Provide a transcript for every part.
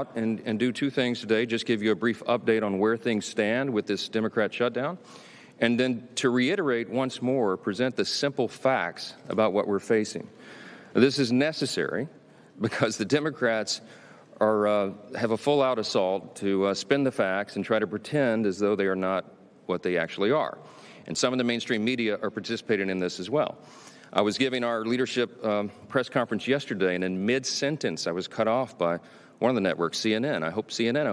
out and do two things today, just give you a brief update on where things stand with this Democrat shutdown, and then to reiterate once more, present the simple facts about what we're facing. This is necessary because the Democrats have a full-out assault to spin the facts and try to pretend as though they are not what they actually are. And some of the mainstream media are participating in this as well. I was giving our leadership press conference yesterday, and in mid-sentence, I was cut off by one of the networks, CNN. I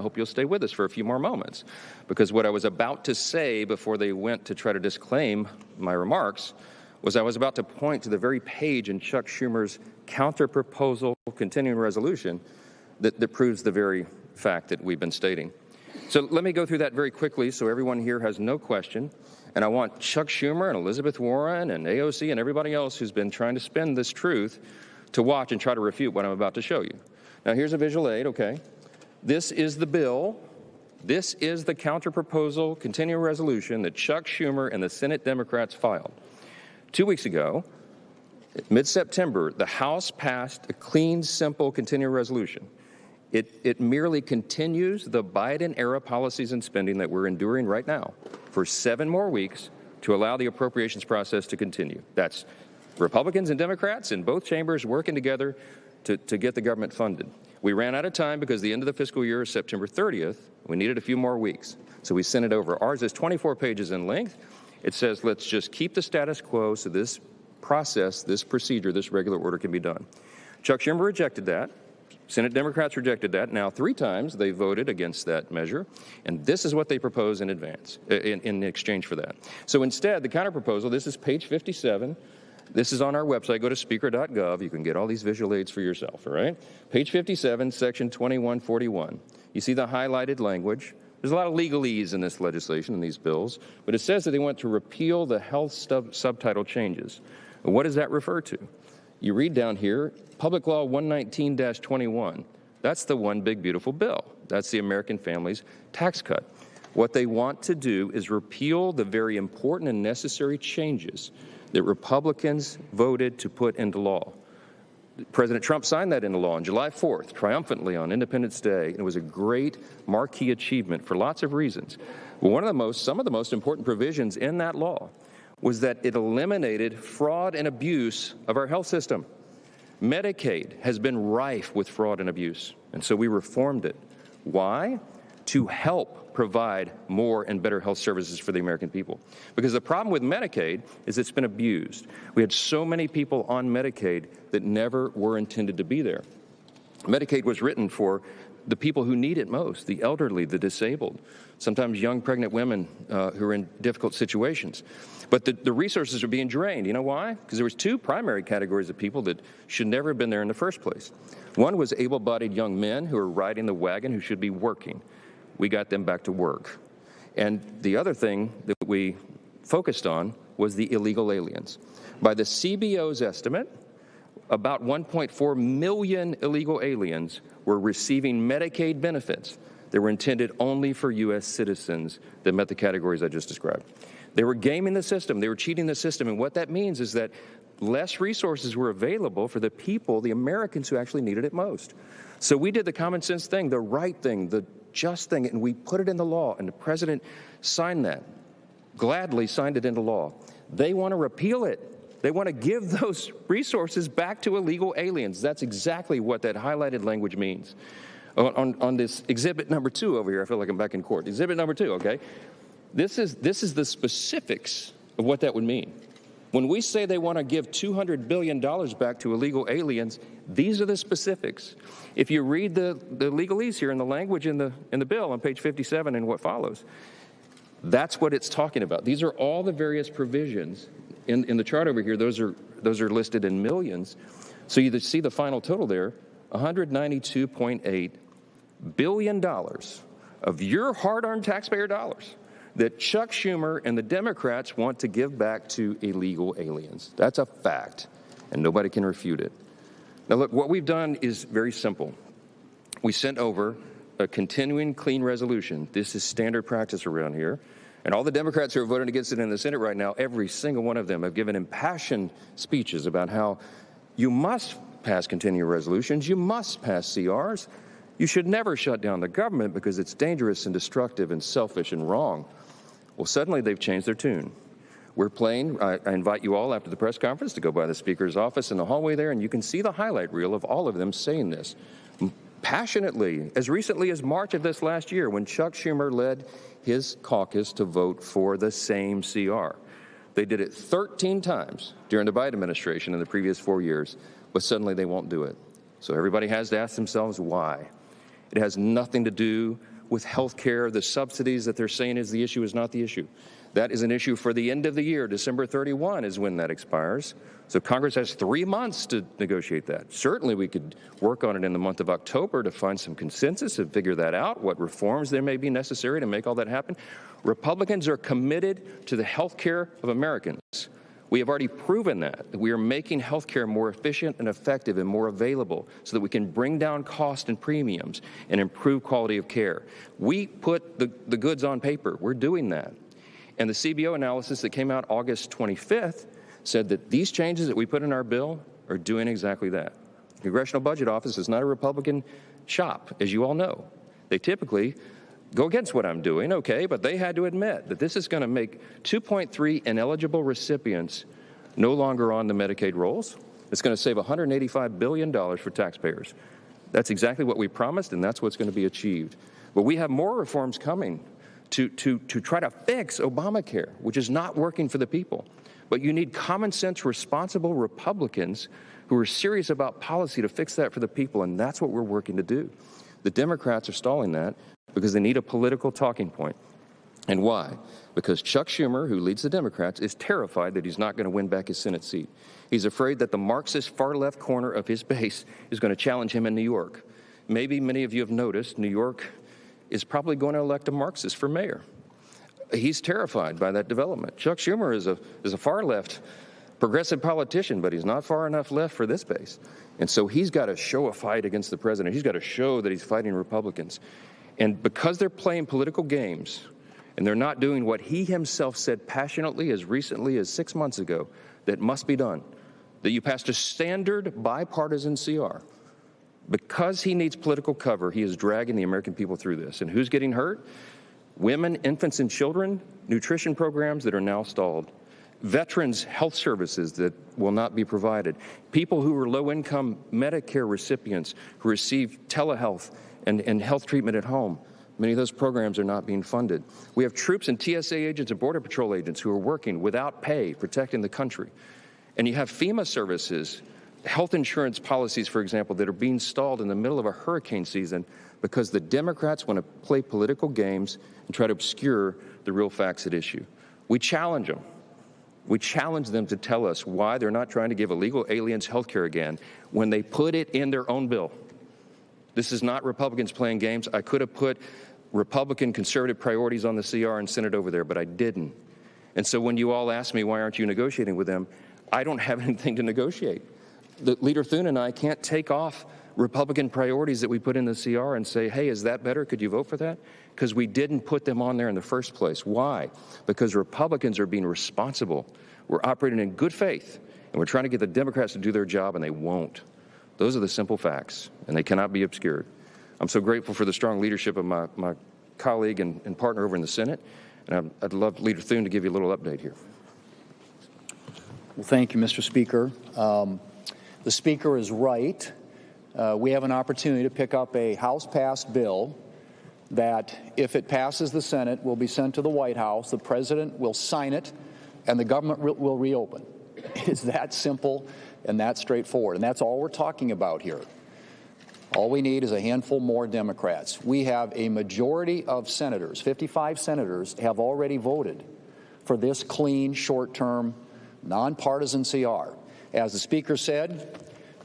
hope you'll stay with us for a few more moments, because what I was about to say before they went to try to disclaim my remarks was I was about to point to the very page in Chuck Schumer's counter-proposal continuing resolution that proves the very fact that we've been stating. So let me go through that very quickly so everyone here has no question. And I want Chuck Schumer and Elizabeth Warren and AOC and everybody else who's been trying to spin this truth to watch and try to refute what I'm about to show you. Now, here's a visual aid, okay? This is the bill. This is the counter-proposal continuing resolution that Chuck Schumer and the Senate Democrats filed. 2 weeks ago, mid-September, the House passed a clean, simple continuing resolution. It merely continues the Biden-era policies and spending that we're enduring right now for 7 more weeks to allow the appropriations process to continue. That's Republicans and Democrats in both chambers working together to get the government funded. We ran out of time because the end of the fiscal year is September 30th. We needed a few more weeks, so we sent it over. Ours is 24 pages in length. It says, let's just keep the status quo so this process, this procedure, this regular order can be done. Chuck Schumer rejected that. Senate Democrats rejected that. Now, 3 times they voted against that measure, and this is what they propose in advance, in exchange for that. So instead, the counterproposal, this is page 57. This is on our website. Go to speaker.gov. You can get all these visual aids for yourself, all right? Page 57, section 2141. You see the highlighted language. There's a lot of legalese in this legislation, in these bills, but it says that they want to repeal the health subtitle changes. What does that refer to? You read down here, Public Law 119-21. That's the one big, beautiful bill. That's the American Families Tax Cut. What they want to do is repeal the very important and necessary changes that Republicans voted to put into law. President Trump signed that into law on July 4th, triumphantly on Independence Day. It was a great marquee achievement for lots of reasons. But some of the most important provisions in that law was that it eliminated fraud and abuse of our health system. Medicaid has been rife with fraud and abuse, and so we reformed it. Why? To help provide more and better health services for the American people. Because the problem with Medicaid is it's been abused. We had so many people on Medicaid that never were intended to be there. Medicaid was written for the people who need it most, the elderly, the disabled, sometimes young pregnant women who are in difficult situations. But the resources are being drained. You know why? Because there was 2 primary categories of people that should never have been there in the first place. One was able-bodied young men who are riding the wagon who should be working. We got them back to work. And the other thing that we focused on was the illegal aliens. By the CBO's estimate, about 1.4 million illegal aliens were receiving Medicaid benefits that were intended only for U.S. citizens that met the categories I just described. They were gaming the system. They were cheating the system. And what that means is that less resources were available for the people, the Americans who actually needed it most. So we did the common sense thing, the right thing, the just thing, and we put it in the law, and the president signed that, gladly signed it into law. They want to repeal it. They want to give those resources back to illegal aliens. That's exactly what that highlighted language means. On this exhibit number 2 over here, I feel like I'm back in court. Exhibit number 2, okay? This is the specifics of what that would mean. When we say they want to give $200 billion back to illegal aliens, these are the specifics. If you read the legalese here in the language in the bill on page 57 and what follows, that's what it's talking about. These are all the various provisions in the chart over here. Those are listed in millions. So you see the final total there, $192.8 billion of your hard-earned taxpayer dollars that Chuck Schumer and the Democrats want to give back to illegal aliens. That's a fact, and nobody can refute it. Now, look, what we've done is very simple. We sent over a continuing clean resolution. This is standard practice around here. And all the Democrats who are voting against it in the Senate right now, every single one of them have given impassioned speeches about how you must pass continuing resolutions, you must pass CRs, You should never shut down the government because it's dangerous and destructive and selfish and wrong. Well, suddenly they've changed their tune. We're playing, I invite you all after the press conference to go by the Speaker's office in the hallway there, and you can see the highlight reel of all of them saying this passionately, as recently as March of this last year, when Chuck Schumer led his caucus to vote for the same CR. They did it 13 times during the Biden administration in the previous 4 years, but suddenly they won't do it. So everybody has to ask themselves why. It has nothing to do with health care. The subsidies that they're saying is the issue is not the issue. That is an issue for the end of the year. December 31 is when that expires. So Congress has 3 months to negotiate that. Certainly we could work on it in the month of October to find some consensus and figure that out, what reforms there may be necessary to make all that happen. Republicans are committed to the health care of Americans. We have already proven that we are making health care more efficient and effective and more available so that we can bring down cost and premiums and improve quality of care. We put the goods on paper. We're doing that. And the CBO analysis that came out August 25th said that these changes that we put in our bill are doing exactly that. The Congressional Budget Office is not a Republican shop, as you all know. They typically go against what I'm doing, okay, but they had to admit that this is going to make 2.3 ineligible recipients no longer on the Medicaid rolls. It's going to save $185 billion for taxpayers. That's exactly what we promised, and that's what's going to be achieved. But we have more reforms coming to try to fix Obamacare, which is not working for the people. But you need common sense, responsible Republicans who are serious about policy to fix that for the people, and that's what we're working to do. The Democrats are stalling that because they need a political talking point. And why? Because Chuck Schumer, who leads the Democrats, is terrified that he's not going to win back his Senate seat. He's afraid that the Marxist far-left corner of his base is going to challenge him in New York. Maybe many of you have noticed New York is probably going to elect a Marxist for mayor. He's terrified by that development. Chuck Schumer is a far-left progressive politician, but he's not far enough left for this base. And so he's got to show a fight against the president. He's got to show that he's fighting Republicans. And because they're playing political games and they're not doing what he himself said passionately as recently as 6 months ago that must be done, that you passed a standard bipartisan CR. Because he needs political cover, he is dragging the American people through this. And who's getting hurt? Women, infants, and children, nutrition programs that are now stalled. Veterans' health services that will not be provided. People who are low-income Medicare recipients who receive telehealth and health treatment at home. Many of those programs are not being funded. We have troops and TSA agents and Border Patrol agents who are working without pay, protecting the country. And you have FEMA services, health insurance policies, for example, that are being stalled in the middle of a hurricane season because the Democrats want to play political games and try to obscure the real facts at issue. We challenge them. We challenge them to tell us why they're not trying to give illegal aliens health care again when they put it in their own bill. This is not Republicans playing games. I could have put Republican conservative priorities on the CR and sent it over there, but I didn't. And so when you all ask me, why aren't you negotiating with them? I don't have anything to negotiate. Leader Thune and I can't take off Republican priorities that we put in the CR and say, hey, is that better? Could you vote for that? Because we didn't put them on there in the first place. Why? Because Republicans are being responsible. We're operating in good faith, and we're trying to get the Democrats to do their job, and they won't. Those are the simple facts, and they cannot be obscured. I'm so grateful for the strong leadership of my colleague and partner over in the Senate, and I'd love Leader Thune to give you a little update here. Well, thank you, Mr. Speaker. The Speaker is right. We have an opportunity to pick up a House-passed bill that, if it passes the Senate, will be sent to the White House. The President will sign it, and the government will reopen. It's that simple and that straightforward, and that's all we're talking about here. All we need is a handful more Democrats. We have a majority of senators, 55 senators, have already voted for this clean, short-term, nonpartisan CR. As the Speaker said,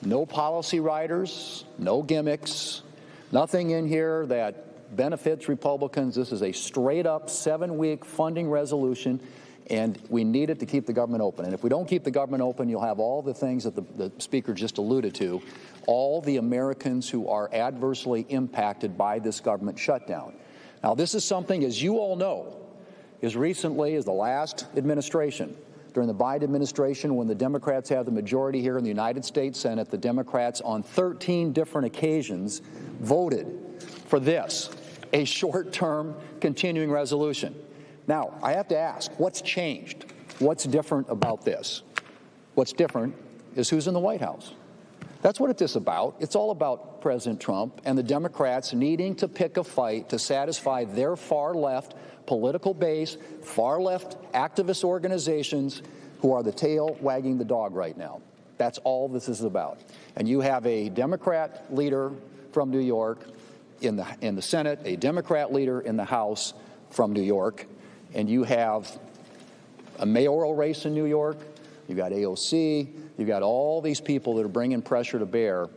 no policy riders, no gimmicks, nothing in here that benefits Republicans. This is a straight-up 7-week funding resolution, and we need it to keep the government open. And if we don't keep the government open, you'll have all the things that the Speaker just alluded to, all the Americans who are adversely impacted by this government shutdown. Now, this is something, as you all know, as recently as the last administration, during the Biden administration, when the Democrats had the majority here in the United States Senate, the Democrats on 13 different occasions voted for this, a short-term continuing resolution. Now, I have to ask, what's changed? What's different about this? What's different is who's in the White House. That's what it's about. It's all about President Trump and the Democrats needing to pick a fight to satisfy their far-left political base, far-left activist organizations who are the tail wagging the dog right now. That's all this is about. And you have a Democrat leader from New York in the Senate, a Democrat leader in the House from New York, and you have a mayoral race in New York. You've got AOC. You've got all these people that are bringing pressure to bear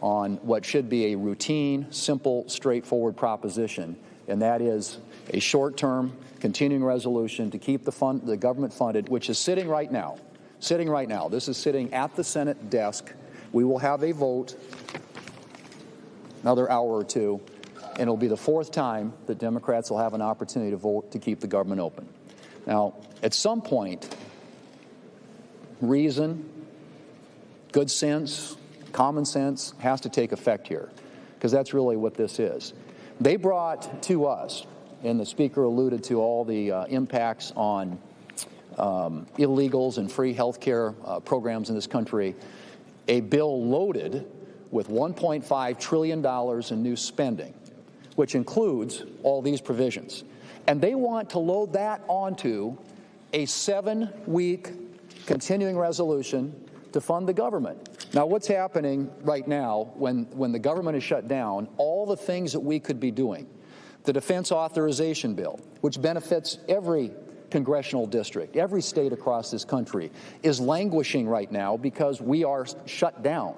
on what should be a routine, simple, straightforward proposition, and that is a short-term continuing resolution to keep the government funded, which is sitting right now. This is sitting at the Senate desk. We will have a vote another hour or two, and it'll be the fourth time that Democrats will have an opportunity to vote to keep the government open. Now, at some point, reason, good sense, common sense has to take effect here, because that's really what this is. They brought to us, and the Speaker alluded to all the impacts on illegals and free health care programs in this country, a bill loaded with $1.5 trillion in new spending, which includes all these provisions. And they want to load that onto a 7-week continuing resolution to fund the government. Now, what's happening right now when the government is shut down, all the things that we could be doing, the defense authorization bill, which benefits every congressional district, every state across this country, is languishing right now because we are shut down.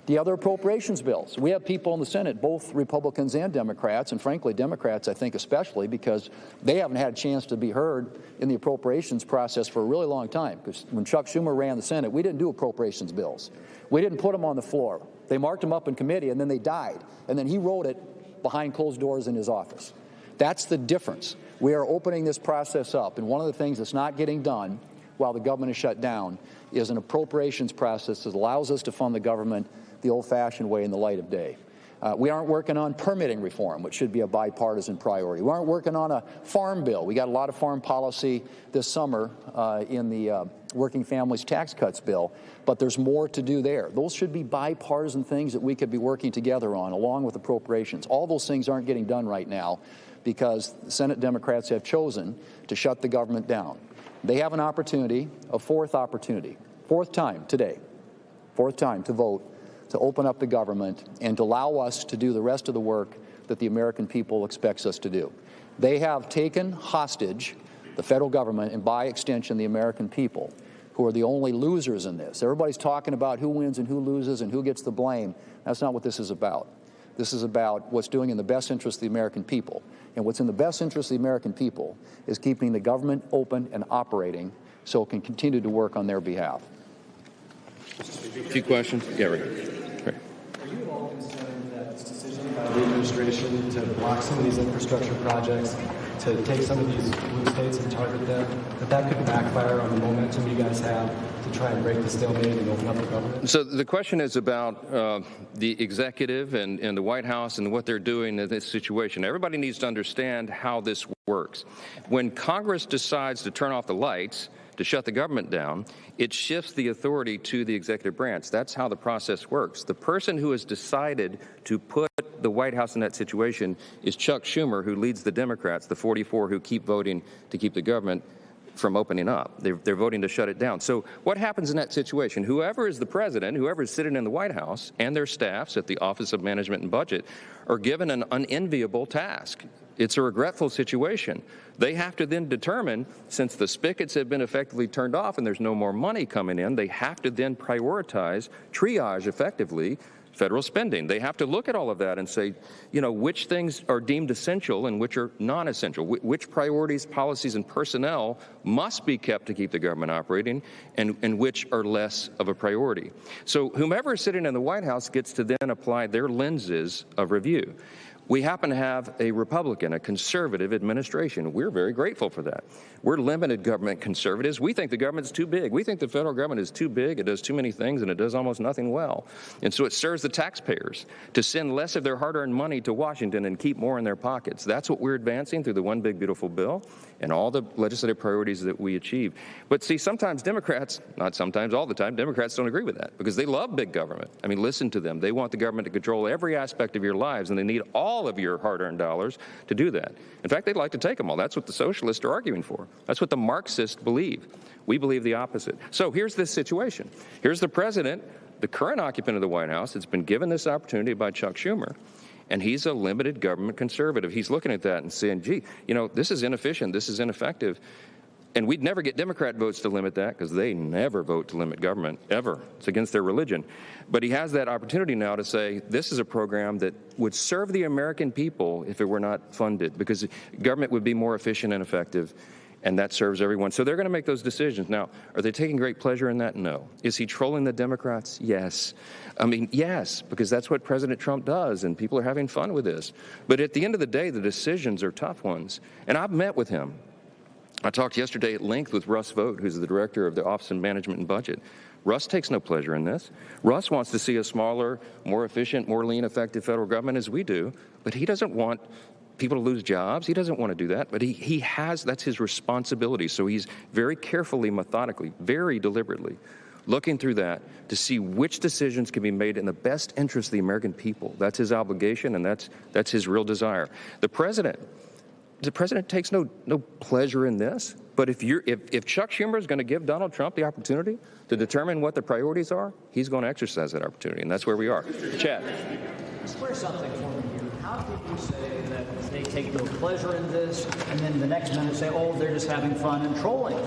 The other appropriations bills, we have people in the Senate, both Republicans and Democrats, and frankly, Democrats, I think, especially, because they haven't had a chance to be heard in the appropriations process for a really long time. Because when Chuck Schumer ran the Senate, we didn't do appropriations bills. We didn't put them on the floor. They marked them up in committee, and then they died. And then he wrote it behind closed doors in his office. That's the difference. We are opening this process up, and one of the things that's not getting done while the government is shut down is an appropriations process that allows us to fund the government the old-fashioned way in the light of day. We aren't working on permitting reform, which should be a bipartisan priority. We aren't working on a farm bill. We got a lot of farm policy this summer in the Working Families Tax Cuts bill, but there's more to do there. Those should be bipartisan things that we could be working together on, along with appropriations. All those things aren't getting done right now because the Senate Democrats have chosen to shut the government down. They have an opportunity, a fourth time today, to vote to open up the government and to allow us to do the rest of the work that the American people expects us to do. They have taken hostage the federal government and, by extension, the American people, who are the only losers in this. Everybody's talking about who wins and who loses and who gets the blame. That's not what this is about. This is about what's doing in the best interest of the American people. And what's in the best interest of the American people is keeping the government open and operating so it can continue to work on their behalf. A few questions? Yeah, right. Are you at all concerned that this decision by the administration to block some of these infrastructure projects, to take some of these blue states and target them, that could backfire on the momentum you guys have to try and break the stalemate and open up the government? So the question is about the executive and the White House and what they're doing in this situation. Everybody needs to understand how this works. When Congress decides to turn off the lights, to shut the government down, it shifts the authority to the executive branch. That's how the process works. The person who has decided to put the White House in that situation is Chuck Schumer, who leads the Democrats, the 44 who keep voting to keep the government from opening up. They're voting to shut it down. So what happens in that situation? Whoever is the president, whoever is sitting in the White House, and their staffs at the Office of Management and Budget are given an unenviable task. It's a regretful situation. They have to then determine, since the spigots have been effectively turned off and there's no more money coming in, they have to then prioritize, triage effectively, federal spending. They have to look at all of that and say, which things are deemed essential and which are non-essential, which priorities, policies, and personnel must be kept to keep the government operating, and which are less of a priority. So whomever is sitting in the White House gets to then apply their lenses of review. We happen to have a Republican, a conservative administration. We're very grateful for that. We're limited government conservatives. We think the government's too big. We think the federal government is too big. It does too many things, and it does almost nothing well. And so it serves the taxpayers to send less of their hard-earned money to Washington and keep more in their pockets. That's what we're advancing through the One Big Beautiful Bill and all the legislative priorities that we achieve. But see, sometimes Democrats, not sometimes, all the time, Democrats don't agree with that because they love big government. I mean, listen to them. They want the government to control every aspect of your lives, and they need all of your hard-earned dollars to do that. In fact, they'd like to take them all. That's what the socialists are arguing for. That's what the Marxists believe. We believe the opposite. So here's this situation. Here's the president, the current occupant of the White House, that's been given this opportunity by Chuck Schumer. And he's a limited government conservative. He's looking at that and saying, gee, you know, this is inefficient, this is ineffective. And we'd never get Democrat votes to limit that because they never vote to limit government, ever. It's against their religion. But he has that opportunity now to say, this is a program that would serve the American people if it were not funded, because government would be more efficient and effective, and that serves everyone. So they're going to make those decisions. Now, are they taking great pleasure in that? No. Is he trolling the Democrats? Yes. I mean, yes, because that's what President Trump does, and people are having fun with this. But at the end of the day, the decisions are tough ones. And I've met with him. I talked yesterday at length with Russ Vought, who's the director of the Office of Management and Budget. Russ takes no pleasure in this. Russ wants to see a smaller, more efficient, more lean, effective federal government as we do, but he doesn't want people to lose jobs. He doesn't want to do that, but he has, that's his responsibility. So he's very carefully, methodically, very deliberately looking through that to see which decisions can be made in the best interest of the American people. That's his obligation, and that's his real desire. The president takes no pleasure in this, but if Chuck Schumer is going to give Donald Trump the opportunity to determine what the priorities are, he's going to exercise that opportunity, and that's where we are. Chad. Square something for me here. How could you say that they take no pleasure in this, and then the next minute say, oh, they're just having fun and trolling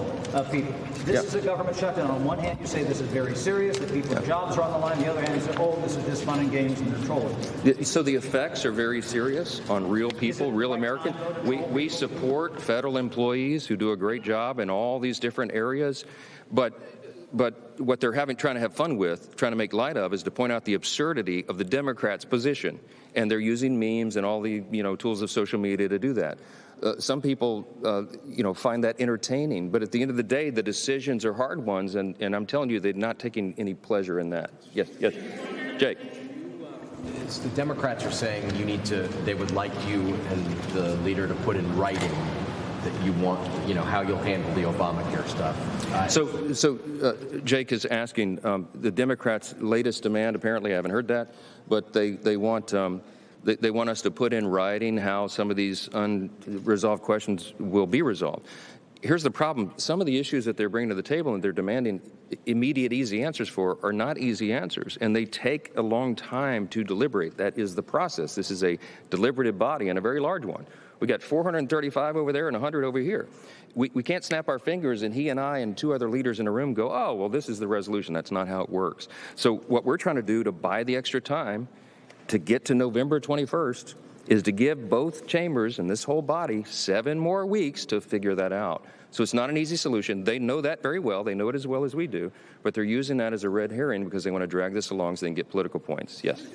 people? This is a government shutdown. On one hand, you say this is very serious, that people's jobs are on the line. On the other hand, you say, oh, this is just fun and games and they're trolling. So the effects are very serious on real people, real Americans. We support federal employees who do a great job in all these different areas, but what they're trying to have fun with, trying to make light of, is to point out the absurdity of the Democrats' position. And they're using memes and all the tools of social media to do that. Some people find that entertaining, but at the end of the day, the decisions are hard ones, and I'm telling you, they're not taking any pleasure in that. Yes, Jake. It's the Democrats are saying they would like you and the leader to put in writing that you want, how you'll handle the Obamacare stuff. So Jake is asking the Democrats' latest demand. Apparently, I haven't heard that, but they want us to put in writing how some of these unresolved questions will be resolved. Here's the problem. Some of the issues that they're bringing to the table and they're demanding immediate, easy answers for are not easy answers, and they take a long time to deliberate. That is the process. This is a deliberative body and a very large one. We got 435 over there and 100 over here. We can't snap our fingers and he and I and two other leaders in a room go, oh, well, this is the resolution. That's not how it works. So what we're trying to do to buy the extra time to get to November 21st is to give both chambers and this whole body 7 more weeks to figure that out. So it's not an easy solution. They know that very well. They know it as well as we do. But they're using that as a red herring because they want to drag this along so they can get political points. Yes.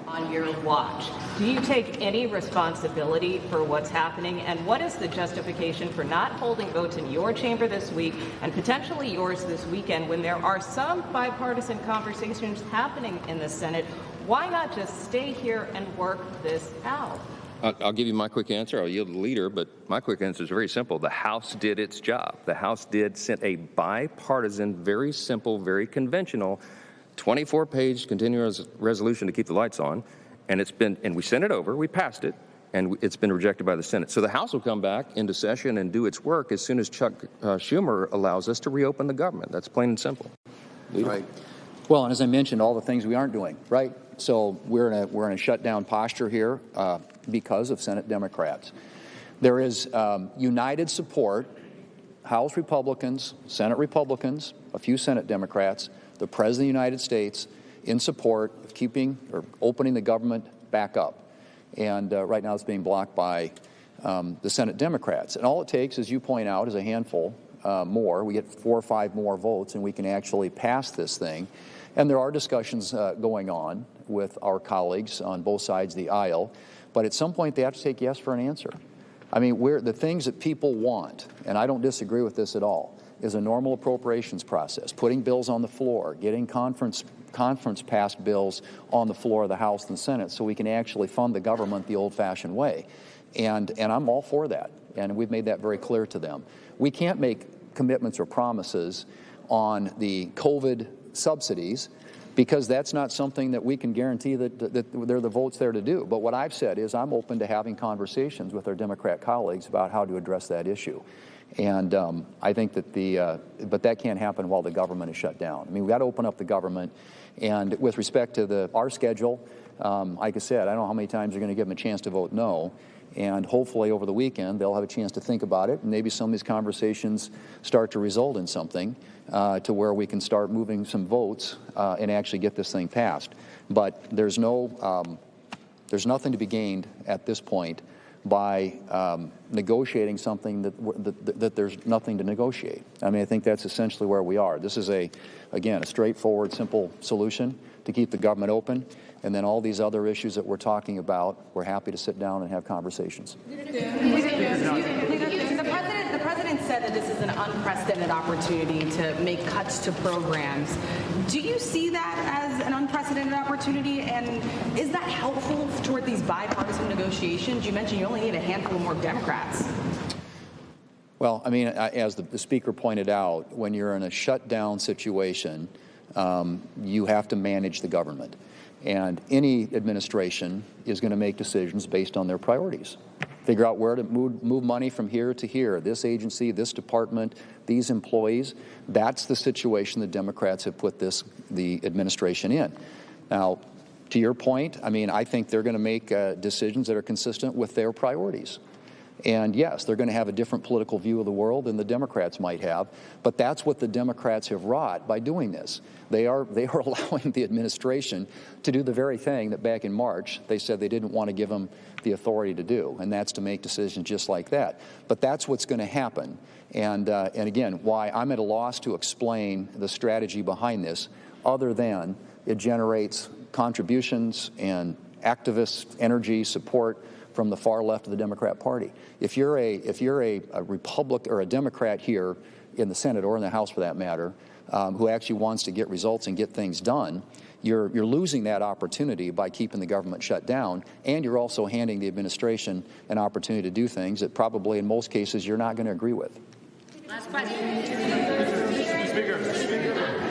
On your watch. Do you take any responsibility for what's happening? And what is the justification for not holding votes in your chamber this week and potentially yours this weekend when there are some bipartisan conversations happening in the Senate? Why not just stay here and work this out? I'll give you my quick answer. I'll yield to the leader, but my quick answer is very simple. The House did its job. The House sent a bipartisan, very simple, very conventional 24-page continuous resolution to keep the lights on, and we sent it over, we passed it, and it's been rejected by the Senate. So the House will come back into session and do its work as soon as Chuck Schumer allows us to reopen the government. That's plain and simple. Leader. Right. Well, and as I mentioned, all the things we aren't doing, right? So we're in a shutdown posture here because of Senate Democrats. There is united support, House Republicans, Senate Republicans, a few Senate Democrats, the President of the United States in support of keeping or opening the government back up. And right now it's being blocked by the Senate Democrats. And all it takes, as you point out, is a handful more. We get 4 or 5 more votes, and we can actually pass this thing. And there are discussions going on with our colleagues on both sides of the aisle. But at some point, they have to take yes for an answer. I mean, the things that people want, and I don't disagree with this at all, is a normal appropriations process, putting bills on the floor, getting conference passed bills on the floor of the House and Senate so we can actually fund the government the old-fashioned way. And I'm all for that, and we've made that very clear to them. We can't make commitments or promises on the COVID subsidies because that's not something that we can guarantee that there are the votes there to do. But what I've said is I'm open to having conversations with our Democrat colleagues about how to address that issue. And I think that but that can't happen while the government is shut down. I mean, we've got to open up the government. And with respect to our schedule, like I said, I don't know how many times you're going to give them a chance to vote no. And hopefully over the weekend, they'll have a chance to think about it. And maybe some of these conversations start to result in something to where we can start moving some votes and actually get this thing passed. But there's nothing to be gained at this point by negotiating something that there's nothing to negotiate. I mean, I think that's essentially where we are. This is, again, a straightforward, simple solution to keep the government open. And then all these other issues that we're talking about, we're happy to sit down and have conversations. The president said that this is an unprecedented opportunity to make cuts to programs. Do you see that as an unprecedented opportunity? And is that helpful toward these bipartisan negotiations? You mentioned you only need a handful more Democrats. Well, I mean, as the speaker pointed out, when you're in a shutdown situation, you have to manage the government. And any administration is going to make decisions based on their priorities. Figure out where to move money from here to here, this agency, this department, these employees. That's the situation the Democrats have put the administration in. Now, to your point, I mean, I think they're going to make decisions that are consistent with their priorities. And yes, they're going to have a different political view of the world than the Democrats might have, but that's what the Democrats have wrought by doing this. They are allowing the administration to do the very thing that back in March they said they didn't want to give them the authority to do, and that's to make decisions just like that. But that's what's going to happen. And again, why I'm at a loss to explain the strategy behind this, other than it generates contributions and activist energy support from the far left of the Democrat Party. If you're a Republican or a Democrat here in the Senate or in the House for that matter, who actually wants to get results and get things done, you're losing that opportunity by keeping the government shut down, and you're also handing the administration an opportunity to do things that probably in most cases you're not going to agree with. Last question. Speaker.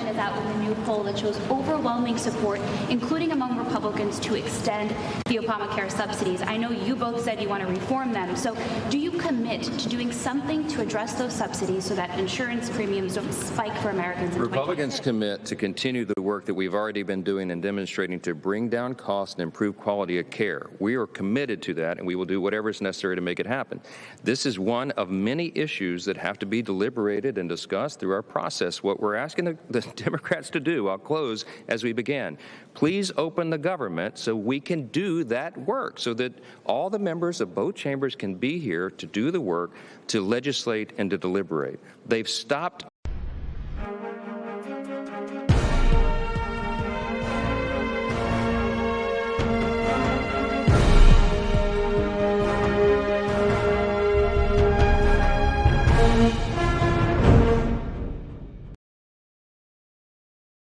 Is out with a new poll that shows overwhelming support, including among Republicans, to extend the Obamacare subsidies. I know you both said you want to reform them. So do you commit to doing something to address those subsidies so that insurance premiums don't spike for Americans? Republicans commit to continue the work that we've already been doing and demonstrating to bring down costs and improve quality of care. We are committed to that, and we will do whatever is necessary to make it happen. This is one of many issues that have to be deliberated and discussed through our process. What we're asking the Democrats to do, I'll close as we began. Please open the government so we can do that work, so that all the members of both chambers can be here to do the work, to legislate and to deliberate. They've stopped